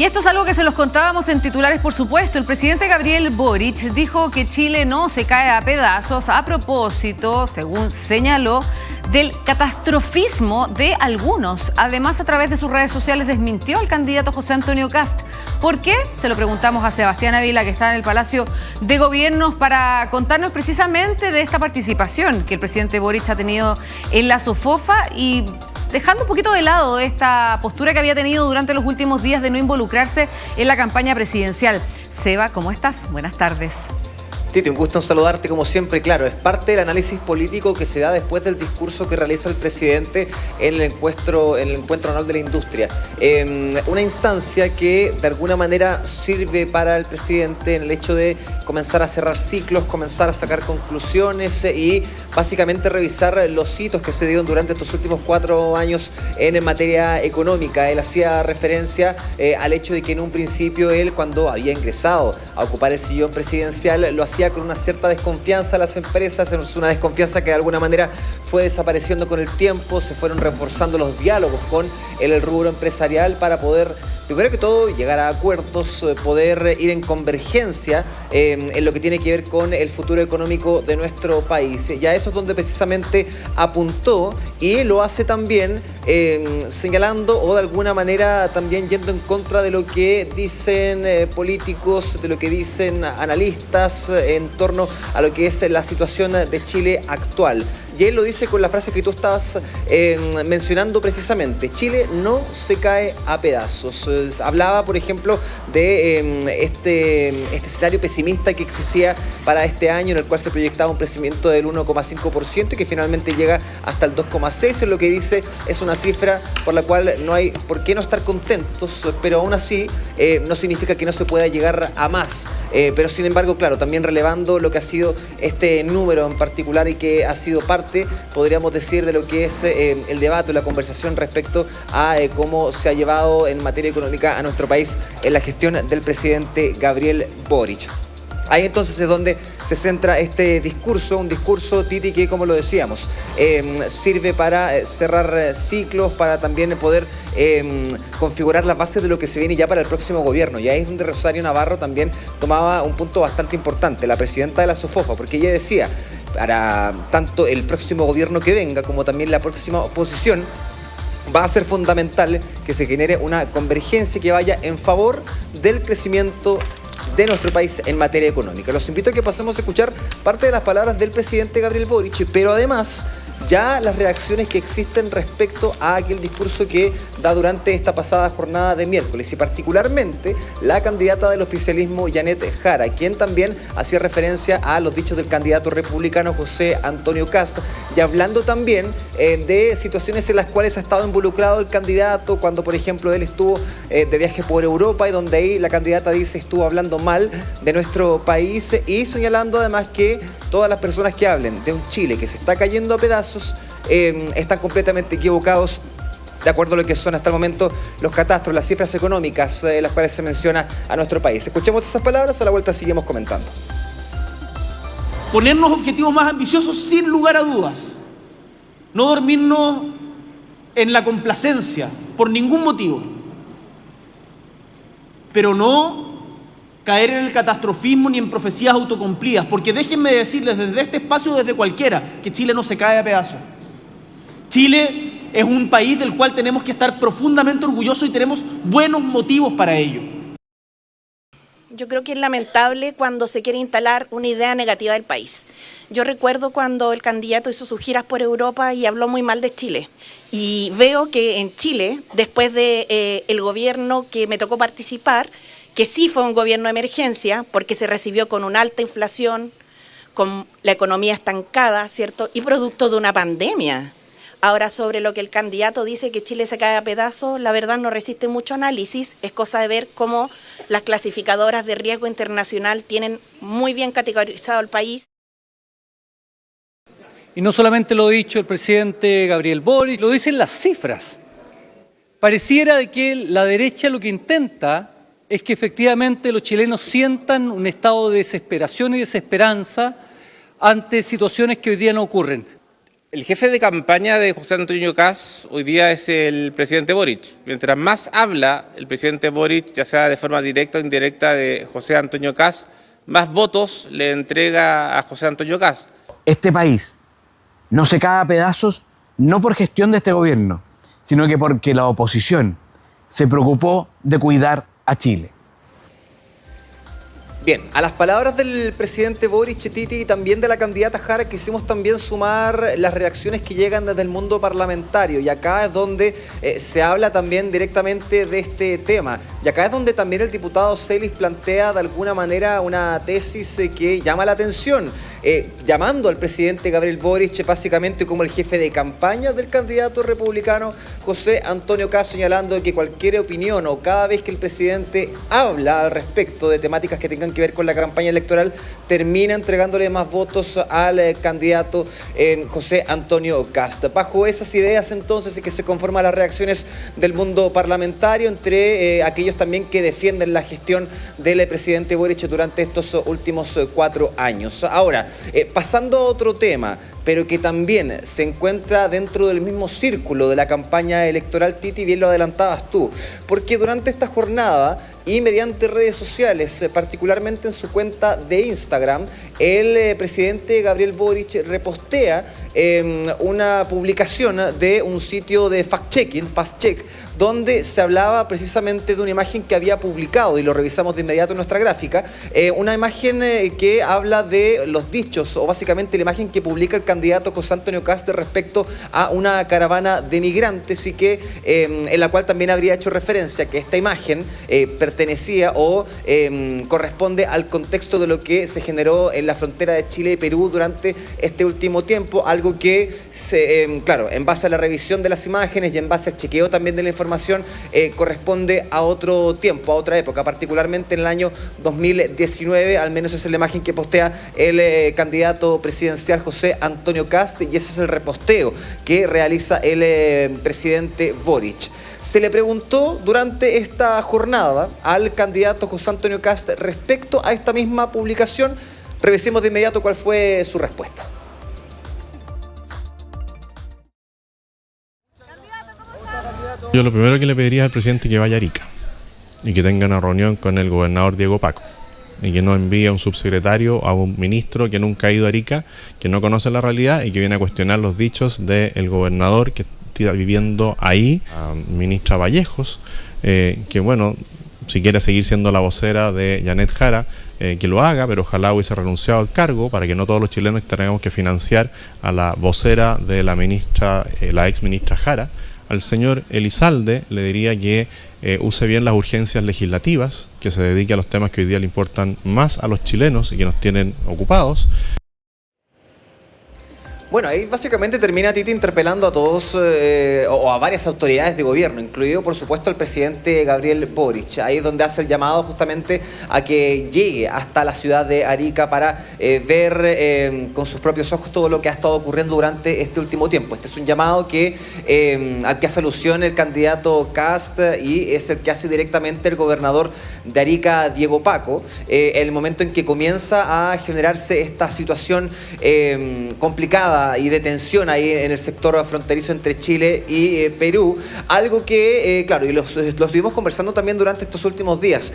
Y esto es algo que se los contábamos en titulares, por supuesto. El presidente Gabriel Boric dijo que Chile no se cae a pedazos a propósito, según señaló, del catastrofismo de algunos. Además, a través de sus redes sociales desmintió al candidato José Antonio Kast. ¿Por qué? Se lo preguntamos a Sebastián Ávila, que está en el Palacio de Gobiernos, para contarnos precisamente de esta participación que el presidente Boric ha tenido en la SOFOFA y dejando un poquito de lado esta postura que había tenido durante los últimos días de no involucrarse en la campaña presidencial. Seba, ¿cómo estás? Buenas tardes. Titi, un gusto en saludarte como siempre. Claro, es parte del análisis político que se da después del discurso que realiza el presidente en el encuentro anual de la industria. Una instancia que de alguna manera sirve para el presidente en el hecho de comenzar a cerrar ciclos, comenzar a sacar conclusiones y básicamente revisar los hitos que se dieron durante estos últimos 4 años en materia económica. Él hacía referencia al hecho de que en un principio él, cuando había ingresado a ocupar el sillón presidencial, lo hacía con una cierta desconfianza a las empresas, es una desconfianza que de alguna manera fue desapareciendo con el tiempo, se fueron reforzando los diálogos con el rubro empresarial para poder, primero que todo, llegar a acuerdos, poder ir en convergencia en lo que tiene que ver con el futuro económico de nuestro país. Y a eso es donde precisamente apuntó y lo hace también señalando o de alguna manera también yendo en contra de lo que dicen políticos, de lo que dicen analistas en torno a lo que es la situación de Chile actual. Y él lo dice con la frase que tú estabas mencionando precisamente: Chile no se cae a pedazos. Hablaba, por ejemplo, de este escenario pesimista que existía para este año, en el cual se proyectaba un crecimiento del 1,5% y que finalmente llega hasta el 2,6%. Lo que dice es una cifra por la cual no hay por qué no estar contentos, pero aún así no significa que no se pueda llegar a más. Pero sin embargo, claro, también relevando lo que ha sido este número en particular y que ha sido parte, podríamos decir, de lo que es el debate, la conversación respecto a cómo se ha llevado en materia económica a nuestro país en la gestión del presidente Gabriel Boric. Ahí entonces es donde se centra este discurso, un discurso, Titi, que, como lo decíamos, sirve para cerrar ciclos, para también poder configurar las bases de lo que se viene ya para el próximo gobierno. Y ahí es donde Rosario Navarro también tomaba un punto bastante importante, la presidenta de la SOFOFA, porque ella decía, para tanto el próximo gobierno que venga como también la próxima oposición, va a ser fundamental que se genere una convergencia que vaya en favor del crecimiento de nuestro país en materia económica. Los invito a que pasemos a escuchar parte de las palabras del presidente Gabriel Boric, pero además ya las reacciones que existen respecto a aquel discurso que da durante esta pasada jornada de miércoles, y particularmente la candidata del oficialismo, Yanet Jara, quien también hacía referencia a los dichos del candidato republicano José Antonio Kast, y hablando también de situaciones en las cuales ha estado involucrado el candidato, cuando por ejemplo él estuvo de viaje por Europa, y donde ahí la candidata dice estuvo hablando mal de nuestro país, y señalando además que todas las personas que hablen de un Chile que se está cayendo a pedazos están completamente equivocados de acuerdo a lo que son hasta el momento los catastros, las cifras económicas las cuales se menciona a nuestro país. Escuchemos esas palabras, a la vuelta seguimos comentando. Ponernos objetivos más ambiciosos sin lugar a dudas. No dormirnos en la complacencia por ningún motivo. Pero no caer en el catastrofismo ni en profecías autocumplidas, porque déjenme decirles desde este espacio, desde cualquiera, que Chile no se cae a pedazos. Chile es un país del cual tenemos que estar profundamente orgullosos y tenemos buenos motivos para ello. Yo creo que es lamentable cuando se quiere instalar una idea negativa del país. Yo recuerdo cuando el candidato hizo sus giras por Europa y habló muy mal de Chile. Y veo que en Chile, después de el gobierno que me tocó participar, que sí fue un gobierno de emergencia, porque se recibió con una alta inflación, con la economía estancada, ¿cierto? Y producto de una pandemia. Ahora, sobre lo que el candidato dice que Chile se cae a pedazos, la verdad no resiste mucho análisis. Es cosa de ver cómo las clasificadoras de riesgo internacional tienen muy bien categorizado el país. Y no solamente lo ha dicho el presidente Gabriel Boric, lo dicen las cifras. Pareciera de que la derecha lo que intenta es que efectivamente los chilenos sientan un estado de desesperación y desesperanza ante situaciones que hoy día no ocurren. El jefe de campaña de José Antonio Kast hoy día es el presidente Boric. Mientras más habla el presidente Boric, ya sea de forma directa o indirecta, de José Antonio Kast, más votos le entrega a José Antonio Kast. Este país no se cae a pedazos no por gestión de este gobierno, sino que porque la oposición se preocupó de cuidar a Chile. Bien, a las palabras del presidente Boric, Titi, y también de la candidata Jara, quisimos también sumar las reacciones que llegan desde el mundo parlamentario. Y acá es donde se habla también directamente de este tema. Y acá es donde también el diputado Celis plantea de alguna manera una tesis que llama la atención, llamando al presidente Gabriel Boric básicamente como el jefe de campaña del candidato republicano José Antonio Kast, señalando que cualquier opinión o cada vez que el presidente habla al respecto de temáticas que tengan que ver con la campaña electoral, termina entregándole más votos al candidato José Antonio Kast. Bajo esas ideas entonces es que se conforman las reacciones del mundo parlamentario, entre aquellos también que defienden la gestión del presidente Boric durante estos últimos 4 años. Ahora, pasando a otro tema, pero que también se encuentra dentro del mismo círculo de la campaña electoral, Titi, bien lo adelantabas tú, porque durante esta jornada y mediante redes sociales, particularmente en su cuenta de Instagram, el presidente Gabriel Boric repostea una publicación de un sitio de fact-checking, fact-check, donde se hablaba precisamente de una imagen que había publicado, y lo revisamos de inmediato en nuestra gráfica, una imagen que habla de los dichos, o básicamente la imagen que publica el candidato José Antonio Kast respecto a una caravana de migrantes, y que en la cual también habría hecho referencia que esta imagen pertenecía o corresponde al contexto de lo que se generó en la frontera de Chile y Perú durante este último tiempo, algo que, claro, en base a la revisión de las imágenes y en base al chequeo también de la información, corresponde a otro tiempo, a otra época, particularmente en el año 2019, al menos esa es la imagen que postea el candidato presidencial José Antonio Kast, y ese es el reposteo que realiza el presidente Boric. Se le preguntó durante esta jornada al candidato José Antonio Kast respecto a esta misma publicación. Revisemos de inmediato cuál fue su respuesta. Yo lo primero que le pediría al presidente es que vaya a Arica y que tenga una reunión con el gobernador Diego Paco, y que no envíe a un subsecretario, a un ministro que nunca ha ido a Arica, que no conoce la realidad y que viene a cuestionar los dichos del gobernador que está viviendo ahí, a ministra Vallejos, que bueno, si quiere seguir siendo la vocera de Janet Jara, que lo haga, pero ojalá hubiese renunciado al cargo para que no todos los chilenos tengamos que financiar a la vocera de la ministra, la ex ministra Jara. Al señor Elizalde le diría que use bien las urgencias legislativas, que se dedique a los temas que hoy día le importan más a los chilenos y que nos tienen ocupados. Bueno, ahí básicamente termina Titi interpelando a todos o a varias autoridades de gobierno, incluido por supuesto el presidente Gabriel Boric. Ahí es donde hace el llamado justamente a que llegue hasta la ciudad de Arica para ver con sus propios ojos todo lo que ha estado ocurriendo durante este último tiempo. Este es un llamado que al que hace alusión el candidato Kast, y es el que hace directamente el gobernador de Arica, Diego Paco, el momento en que comienza a generarse esta situación complicada y de tensión ahí en el sector fronterizo entre Chile y Perú, algo que, claro, y lo estuvimos conversando también durante estos últimos días,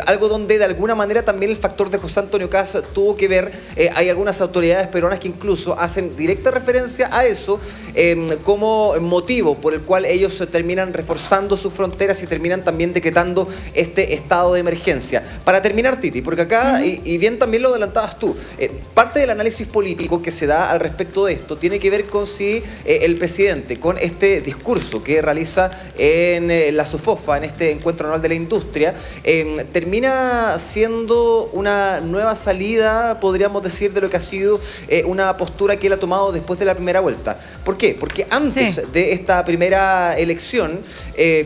algo donde de alguna manera también el factor de José Antonio Kast tuvo que ver. Hay algunas autoridades peruanas que incluso hacen directa referencia a eso como motivo por el cual ellos terminan reforzando sus fronteras y terminan también decretando este estado de emergencia. Para terminar, Titi, porque acá, y bien también lo adelantabas tú, parte del análisis político que se da al respecto de esto tiene que ver con si el presidente, con este discurso que realiza en la SUFOFA, en este encuentro anual de la industria, termina siendo una nueva salida, podríamos decir, de lo que ha sido una postura que él ha tomado después de la primera vuelta. ¿Por qué? Porque antes de esta primera elección,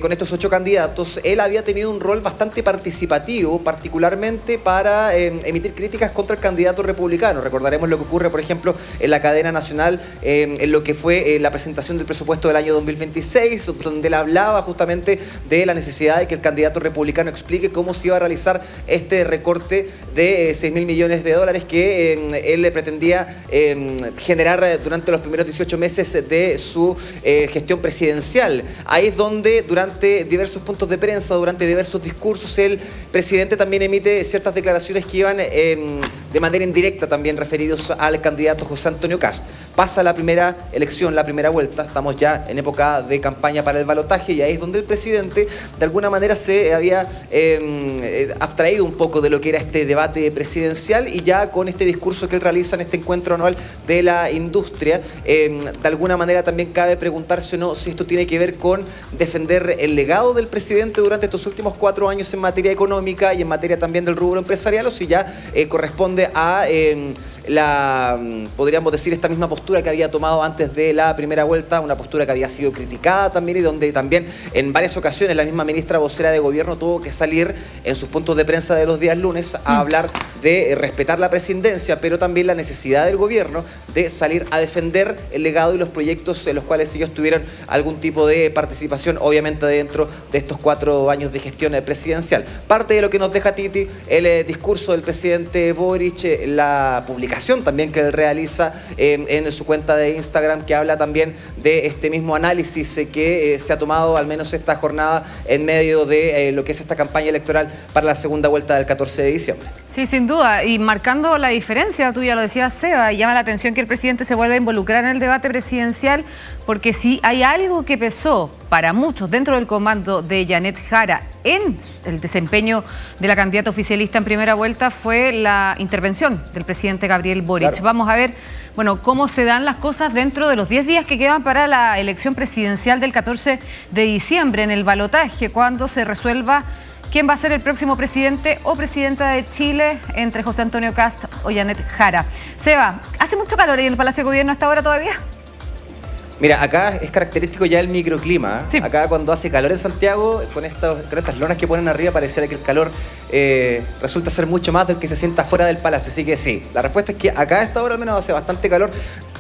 con estos 8 candidatos, él había tenido un rol bastante participativo, particularmente para emitir críticas contra el candidato republicano. Recordaremos lo que ocurre, por ejemplo, en la cadena nacional nacional en lo que fue la presentación del presupuesto del año 2026, donde él hablaba justamente de la necesidad de que el candidato republicano explique cómo se iba a realizar este recorte de 6.000 millones de dólares que él le pretendía generar durante los primeros 18 meses de su gestión presidencial. Ahí es donde durante diversos puntos de prensa, durante diversos discursos, el presidente también emite ciertas declaraciones que iban de manera indirecta también referidos al candidato José Antonio Kast. Pasa la primera elección, la primera vuelta, estamos ya en época de campaña para el balotaje y ahí es donde el presidente de alguna manera se había abstraído un poco de lo que era este debate presidencial y ya con este discurso que él realiza en este encuentro anual de la industria, de alguna manera también cabe preguntarse o no si esto tiene que ver con defender el legado del presidente durante estos últimos 4 años en materia económica y en materia también del rubro empresarial o si ya corresponde a podríamos decir, esta misma postura que había tomado antes de la primera vuelta, una postura que había sido criticada también y donde también en varias ocasiones la misma ministra vocera de gobierno tuvo que salir en sus puntos de prensa de los días lunes a hablar de respetar la presidencia, pero también la necesidad del gobierno de salir a defender el legado y los proyectos en los cuales ellos tuvieron algún tipo de participación, obviamente dentro de estos 4 años de gestión presidencial. Parte de lo que nos deja Titi, el discurso del presidente Boric, la publicación también que él realiza en su cuenta de Instagram, que habla también de este mismo análisis que se ha tomado al menos esta jornada en medio de lo que es esta campaña electoral para la segunda vuelta del 14 de diciembre. Sí, sin duda, y marcando la diferencia, tú ya lo decías, Seba, llama la atención que el presidente se vuelva a involucrar en el debate presidencial, porque si hay algo que pesó para muchos dentro del comando de Janet Jara en el desempeño de la candidata oficialista en primera vuelta fue la intervención del presidente Gabriel Boric. Claro. Vamos a ver, bueno, cómo se dan las cosas dentro de los 10 días que quedan para la elección presidencial del 14 de diciembre en el balotaje, cuando se resuelva quién va a ser el próximo presidente o presidenta de Chile entre José Antonio Kast o Janet Jara. Seba, ¿hace mucho calor ahí en el Palacio de Gobierno hasta ahora todavía? Mira, acá es característico ya el microclima. Sí. Acá cuando hace calor en Santiago, con estas lonas que ponen arriba, pareciera que el calor resulta ser mucho más del que se sienta fuera del palacio. Así que sí, la respuesta es que acá a esta hora al menos hace bastante calor.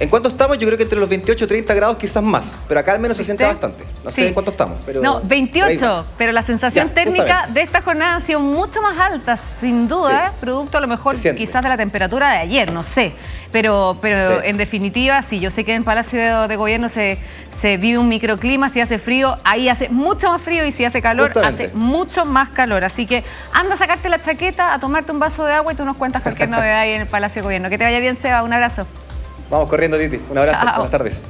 ¿En cuánto estamos? Yo creo que entre los 28 y 30 grados quizás más, pero acá al menos se siente bastante. No sé en cuánto estamos. Pero no, 28, pero la sensación térmica de esta jornada ha sido mucho más alta, sin duda, producto a lo mejor quizás de la temperatura de ayer, no sé. Pero en definitiva, sí, yo sé que en Palacio de Gobierno se vive un microclima, si hace frío, ahí hace mucho más frío y si hace calor, hace mucho más calor. Así que anda a sacarte la chaqueta, a tomarte un vaso de agua y tú nos cuentas cualquier novedad ahí en el Palacio de Gobierno. Que te vaya bien, Seba, un abrazo. Vamos corriendo, Titi. Un abrazo, buenas tardes.